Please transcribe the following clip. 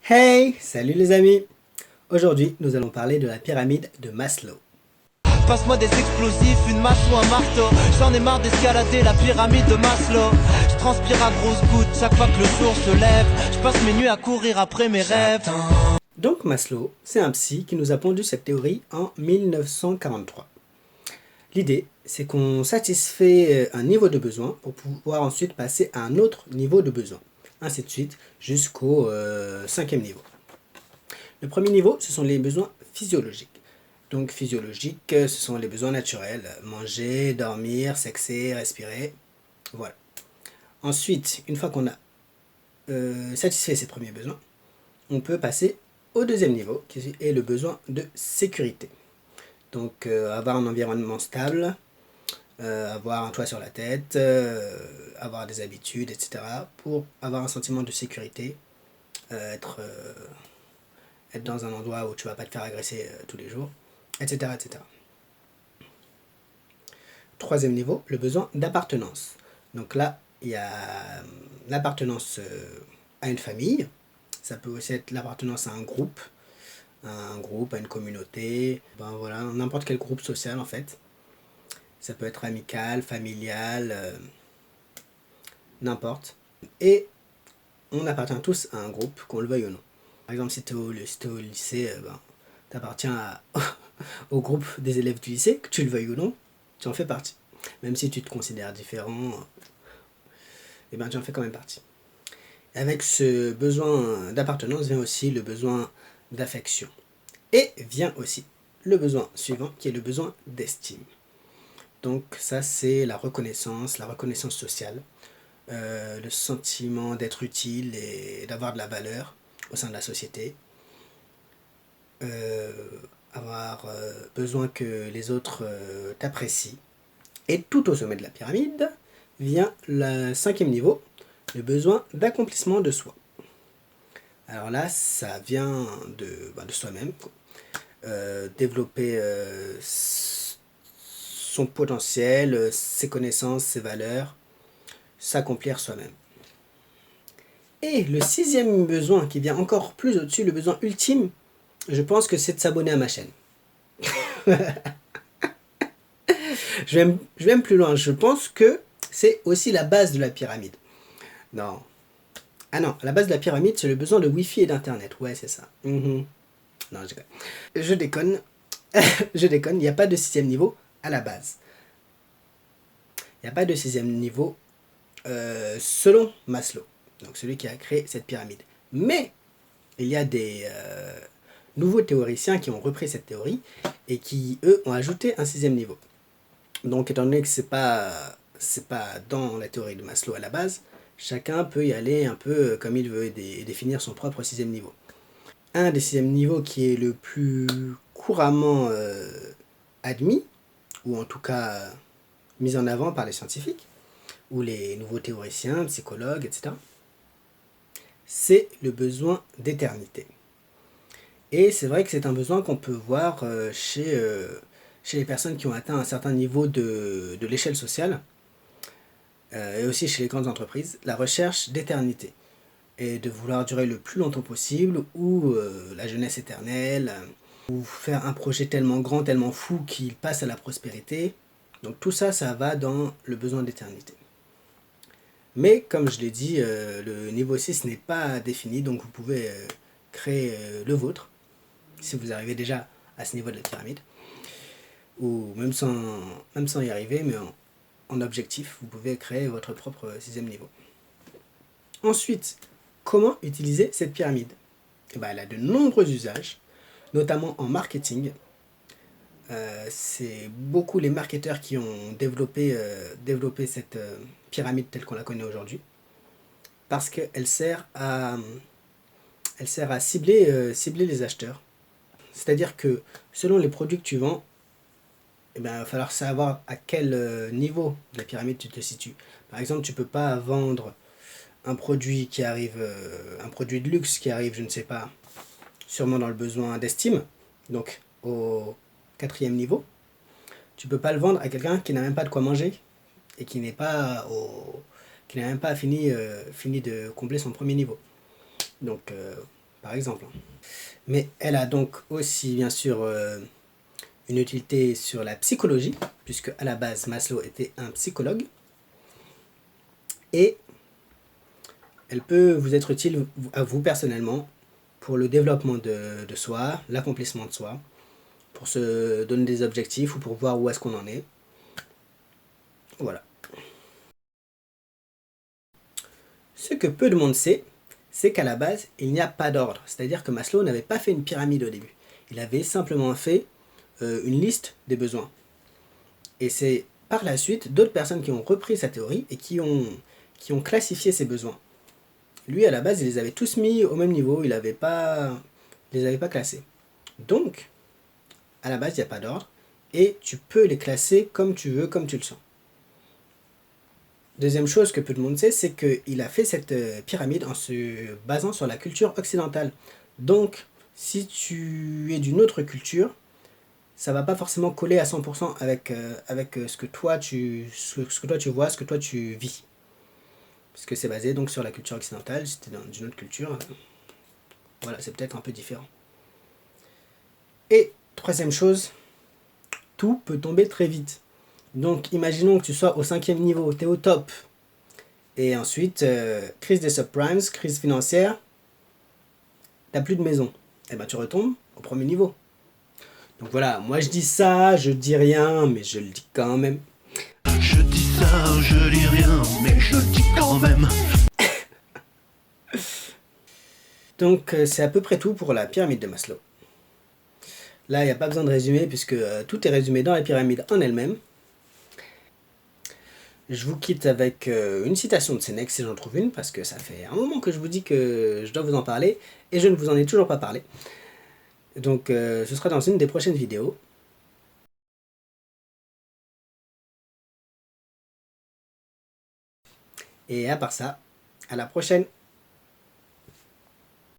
Hey, salut les amis. Aujourd'hui, nous allons parler de la pyramide de Maslow. Passe-moi des explosifs, une masse ou un marteau. J'en ai marre d'escalader la pyramide de Maslow. Je transpire à grosses gouttes chaque fois que le jour se lève. Je passe mes nuits à courir après mes rêves. Donc Maslow, c'est un psy qui nous a pondu cette théorie en 1943. L'idée, c'est qu'on satisfait un niveau de besoin pour pouvoir ensuite passer à un autre niveau de besoin. Ainsi de suite, jusqu'au cinquième niveau. Le premier niveau, ce sont les besoins physiologiques. Donc physiologiques, ce sont les besoins naturels. Manger, dormir, sexer, respirer. Voilà. Ensuite, une fois qu'on a satisfait ces premiers besoins, on peut passer au deuxième niveau, qui est le besoin de sécurité. Donc avoir un environnement stable, avoir un toit sur la tête, avoir des habitudes, etc. pour avoir un sentiment de sécurité, être dans un endroit où tu ne vas pas te faire agresser tous les jours, etc., etc. Troisième niveau, le besoin d'appartenance. Donc là, il y a l'appartenance à une famille. Ça peut aussi être l'appartenance à un groupe, à une communauté. Ben voilà, n'importe quel groupe social en fait. Ça peut être amical, familial, n'importe. Et on appartient tous à un groupe, qu'on le veuille ou non. Par exemple, si tu es au lycée, tu appartiens au groupe des élèves du lycée, que tu le veuilles ou non, tu en fais partie. Même si tu te considères différent, eh ben, tu en fais quand même partie. Avec ce besoin d'appartenance vient aussi le besoin d'affection. Et vient aussi le besoin suivant qui est le besoin d'estime. Donc ça c'est la reconnaissance sociale, le sentiment d'être utile et d'avoir de la valeur au sein de la société. Avoir besoin que les autres t'apprécient. Et tout au sommet de la pyramide vient le cinquième niveau, le besoin d'accomplissement de soi. Alors là, ça vient de soi-même. Développer son potentiel, ses connaissances, ses valeurs, s'accomplir soi-même. Et le sixième besoin qui vient encore plus au-dessus, le besoin ultime, je pense que c'est de s'abonner à ma chaîne. je vais même plus loin, je pense que c'est aussi la base de la pyramide. Non. Ah non, la base de la pyramide, c'est le besoin de Wi-Fi et d'Internet. Ouais, c'est ça. Non, je déconne. Je déconne. Je déconne, il n'y a pas de sixième niveau à la base. Il n'y a pas de sixième niveau selon Maslow, donc celui qui a créé cette pyramide. Mais il y a des nouveaux théoriciens qui ont repris cette théorie et qui, eux, ont ajouté un sixième niveau. Donc, étant donné que c'est pas dans la théorie de Maslow à la base, chacun peut y aller un peu comme il veut et définir son propre sixième niveau. Un des sixièmes niveaux qui est le plus couramment admis, ou en tout cas mis en avant par les scientifiques, ou les nouveaux théoriciens, psychologues, etc., c'est le besoin d'éternité. Et c'est vrai que c'est un besoin qu'on peut voir chez les personnes qui ont atteint un certain niveau de l'échelle sociale, et aussi chez les grandes entreprises, la recherche d'éternité, et de vouloir durer le plus longtemps possible, ou la jeunesse éternelle, ou faire un projet tellement grand, tellement fou qu'il passe à la prospérité. Donc tout ça, ça va dans le besoin d'éternité. Mais comme je l'ai dit, le niveau 6 n'est pas défini, donc vous pouvez créer le vôtre, si vous arrivez déjà à ce niveau de la pyramide, ou même sans y arriver, mais en objectif, vous pouvez créer votre propre sixième niveau. Ensuite, comment utiliser cette pyramide? Eh ben, elle a de nombreux usages, notamment en marketing. C'est beaucoup les marketeurs qui ont développé cette pyramide telle qu'on la connaît aujourd'hui, parce qu'elle sert à cibler les acheteurs. C'est-à-dire que selon les produits que tu vends, eh ben, il va falloir savoir à quel niveau de la pyramide tu te situes. Par exemple, tu ne peux pas vendre un produit qui arrive, un produit de luxe qui arrive, je ne sais pas, sûrement dans le besoin d'estime, donc au quatrième niveau. Tu ne peux pas le vendre à quelqu'un qui n'a même pas de quoi manger et qui n'a même pas fini de combler son premier niveau. Donc, par exemple. Mais elle a donc aussi, bien sûr, une utilité sur la psychologie, puisque à la base, Maslow était un psychologue. Et elle peut vous être utile à vous personnellement pour le développement de soi, l'accomplissement de soi, pour se donner des objectifs ou pour voir où est-ce qu'on en est. Voilà. Ce que peu de monde sait, c'est qu'à la base, il n'y a pas d'ordre. C'est-à-dire que Maslow n'avait pas fait une pyramide au début. Il avait simplement fait une liste des besoins. Et c'est par la suite d'autres personnes qui ont repris sa théorie et qui ont classifié ces besoins. Lui, à la base, il les avait tous mis au même niveau, il les avait pas classés. Donc, à la base, il n'y a pas d'ordre, et tu peux les classer comme tu veux, comme tu le sens. Deuxième chose que peu de monde sait, c'est qu'il a fait cette pyramide en se basant sur la culture occidentale. Donc, si tu es d'une autre culture, ça va pas forcément coller à 100% avec ce que toi tu vois, ce que toi tu vis. Parce que c'est basé donc sur la culture occidentale, si tu es dans une autre culture, voilà, c'est peut-être un peu différent. Et troisième chose, tout peut tomber très vite. Donc imaginons que tu sois au 5e niveau, tu es au top. Et ensuite, crise des subprimes, crise financière, t'as plus de maison. Et ben tu retombes au premier niveau. Donc voilà, moi je dis ça, je dis rien, mais je le dis quand même. Je dis ça, je dis rien, mais je le dis quand même. Donc c'est à peu près tout pour la pyramide de Maslow. Là, il n'y a pas besoin de résumer puisque tout est résumé dans la pyramide en elle-même. Je vous quitte avec une citation de Sénèque si j'en trouve une, parce que ça fait un moment que je vous dis que je dois vous en parler, et je ne vous en ai toujours pas parlé. Donc ce sera dans une des prochaines vidéos. Et à part ça, à la prochaine!